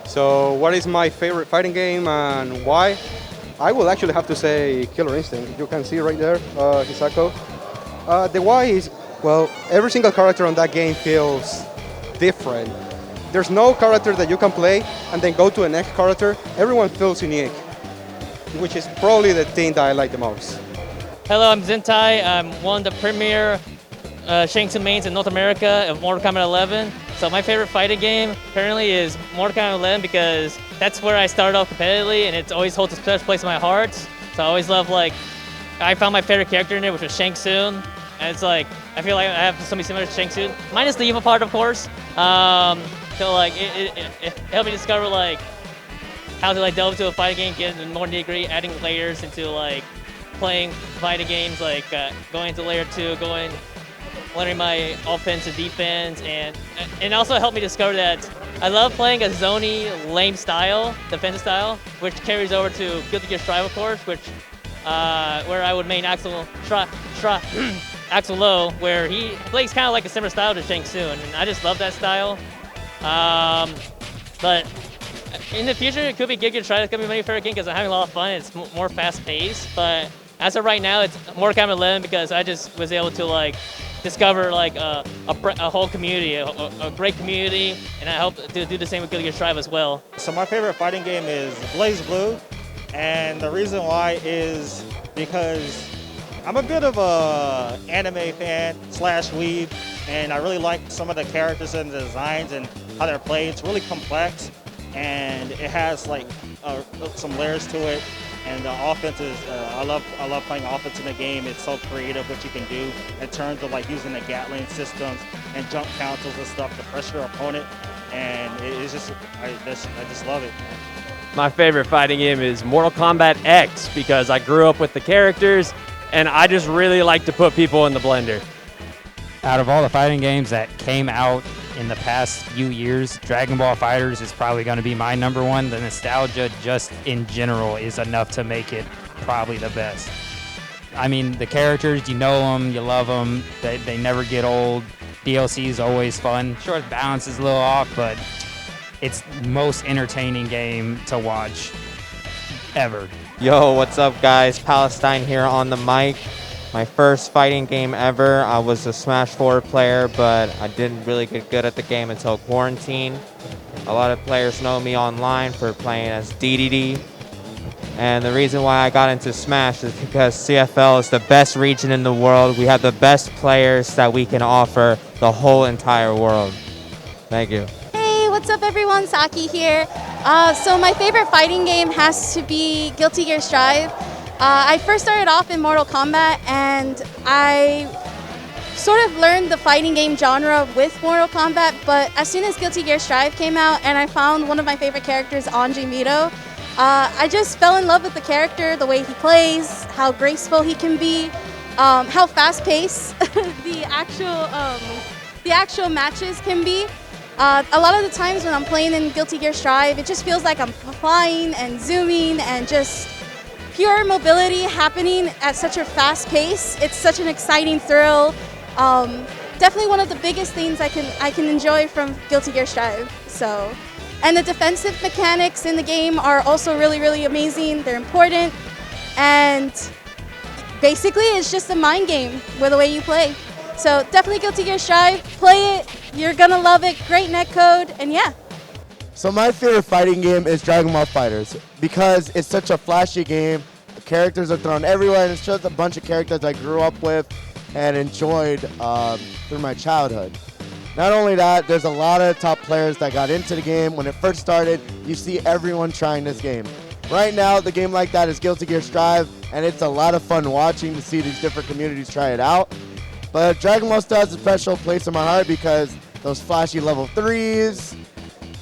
So what is my favorite fighting game and why? I will actually have to say Killer Instinct. You can see right there, Hisako. The why is, well, every single character on that game feels different. There's no character that you can play and then go to the next character. Everyone feels unique, which is probably the thing that I like the most. Hello, I'm Zentai. I'm one of the premier Shang Tsung mains in North America of Mortal Kombat 11. So my favorite fighting game currently is Mortal Kombat 11 because that's where I started off competitively and it always holds a special place in my heart. So I always love, like, I found my favorite character in it, which was Shang Tsung. And it's like, I feel like I have something similar to Shang Tsung. Minus the evil part, of course. So like, it helped me discover like how to like delve into a fighting game, get into more nitty-gritty, adding layers into like playing fighting games, like going into layer 2, learning my offense and defense, and also helped me discover that I love playing a zony, lame style, defensive style, which carries over to Guilty Gear Strive, of course, which where I would main Axel Low, where he plays kind of like a similar style to Shang Tsung, and I just love that style. But in the future, it could be Guilty Gear Strive. It's gonna be my favorite game because I'm having a lot of fun. It's more fast-paced, but as of right now, it's Mortal Kombat 11 because I just was able to like discover like a whole community, a great community, and I hope to do the same with Guilty Gear Strive as well. So my favorite fighting game is Blaze Blue, and the reason why is because I'm a bit of a anime fan / weeb, and I really like some of the characters and the designs and how they're played. It's really complex, and it has like some layers to it. And the offense is, I love playing offense in the game. It's so creative what you can do in terms of like using the Gatling systems and jump counters and stuff to pressure your opponent. And it's just, I just love it. My favorite fighting game is Mortal Kombat X because I grew up with the characters and I just really like to put people in the blender. Out of all the fighting games that came out in the past few years, Dragon Ball FighterZ is probably going to be my number one. The nostalgia just in general is enough to make it probably the best. I mean, the characters, you know them, you love them, they never get old. DLC is always fun. Sure, the balance is a little off, but it's the most entertaining game to watch ever. Yo, what's up guys? Palestine here on the mic. My first fighting game ever. I was a Smash 4 player, but I didn't really get good at the game until quarantine. A lot of players know me online for playing as DDD. And the reason why I got into Smash is because CFL is the best region in the world. We have the best players that we can offer the whole entire world. Thank you. Hey, what's up everyone? Saki here. So my favorite fighting game has to be Guilty Gear Strive. I first started off in Mortal Kombat, and I sort of learned the fighting game genre with Mortal Kombat, but as soon as Guilty Gear Strive came out and I found one of my favorite characters, Anji Mito, I just fell in love with the character, the way he plays, how graceful he can be, how fast-paced the actual matches can be. A lot of the times when I'm playing in Guilty Gear Strive, it just feels like I'm flying and zooming and just pure mobility happening at such a fast pace. It's such an exciting thrill. Definitely one of the biggest things I can enjoy from Guilty Gear Strive. So, and the defensive mechanics in the game are also really, really amazing. They're important, and basically it's just a mind game with the way you play. So definitely Guilty Gear Strive. Play it. You're gonna love it. Great netcode, and yeah. So my favorite fighting game is Dragon Ball FighterZ because it's such a flashy game. The characters are thrown everywhere, and it's just a bunch of characters I grew up with and enjoyed through my childhood. Not only that, there's a lot of top players that got into the game. When it first started, you see everyone trying this game. Right now, the game like that is Guilty Gear Strive, and it's a lot of fun watching to see these different communities try it out. But Dragon Ball still has a special place in my heart because those flashy level 3s,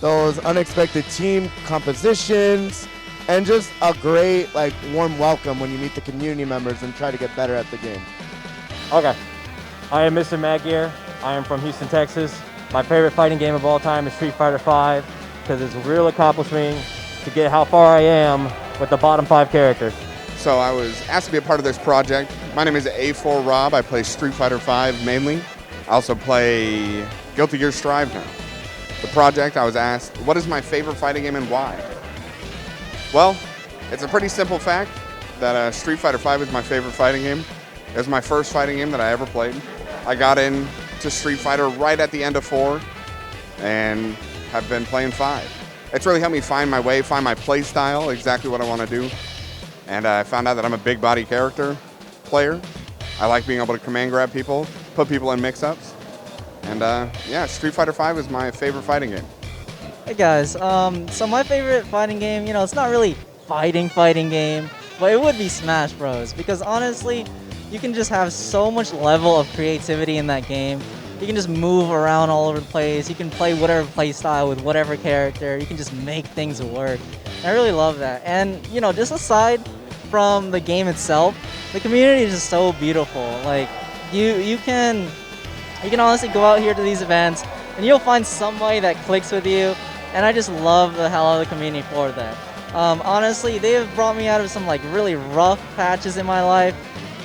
those unexpected team compositions, and just a great warm welcome when you meet the community members and try to get better at the game. Okay, I am Mr. Magyar. I am from Houston, Texas. My favorite fighting game of all time is Street Fighter V because it's a real accomplishment to get how far I am with the bottom 5 characters. So I was asked to be a part of this project. My name is A4 Rob. I play Street Fighter V mainly. I also play Guilty Gear Strive now. the project, I was asked, what is my favorite fighting game and why? Well, it's a pretty simple fact that Street Fighter V is my favorite fighting game. It was my first fighting game that I ever played. I got into Street Fighter right at the end of 4 and have been playing 5. It's really helped me find my way, find my play style, exactly what I want to do. And I found out that I'm a big body character player. I like being able to command grab people, put people in mix-ups. And yeah, Street Fighter V is my favorite fighting game. Hey guys, so my favorite fighting game, it's not really fighting game, but it would be Smash Bros. Because honestly, you can just have so much level of creativity in that game. You can just move around all over the place. You can play whatever play style with whatever character. You can just make things work. I really love that. And just aside from the game itself, the community is just so beautiful. Like you can honestly go out here to these events and you'll find somebody that clicks with you. And I just love the hell out of the community for that. Honestly, they have brought me out of some really rough patches in my life,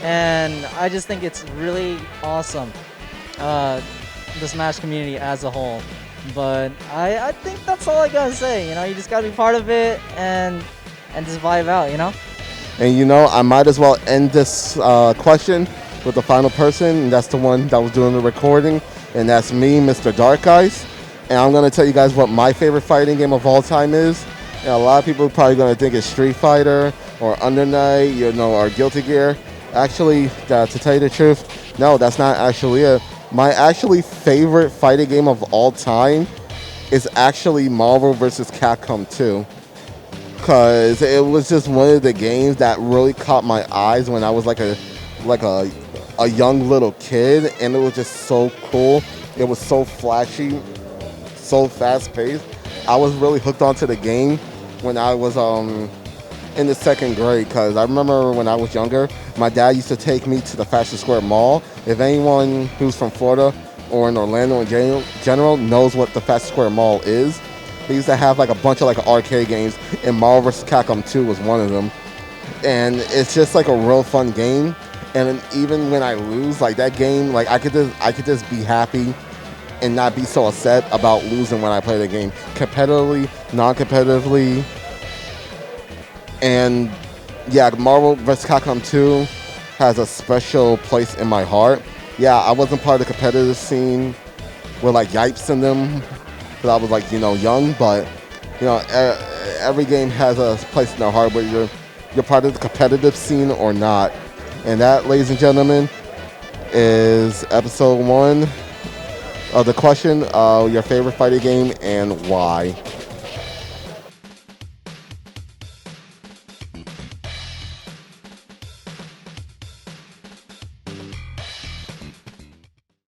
and I just think it's really awesome, the Smash community as a whole. But I think that's all I gotta say. You just gotta be part of it and just vibe out. And I might as well end this question with the final person, and that's the one that was doing the recording, and that's me, Mr. Dark Eyes. And I'm going to tell you guys what my favorite fighting game of all time is. And a lot of people are probably going to think it's Street Fighter or Under Night, or Guilty Gear. Actually, to tell you the truth, no, that's not actually it. My actually favorite fighting game of all time is actually Marvel vs. Capcom 2. Because it was just one of the games that really caught my eyes when I was like a young little kid. And it was just so cool. It was so flashy, so fast-paced. I was really hooked onto the game when I was in the 2nd grade, because I remember when I was younger, my dad used to take me to the Fashion Square Mall. If anyone who's from Florida or in Orlando in general knows what the Fashion Square Mall is, they used to have a bunch of arcade games, and Marvel vs. Capcom 2 was one of them. And it's just a real fun game. And even when I lose, that game, I could just be happy and not be so upset about losing when I play the game, competitively, non-competitively. And yeah, Marvel vs. Capcom 2 has a special place in my heart. Yeah, I wasn't part of the competitive scene with Yipes in them, because I was young, but every game has a place in their heart, whether you're part of the competitive scene or not. And that, ladies and gentlemen, is episode 1 of the question, your favorite fighting game and why.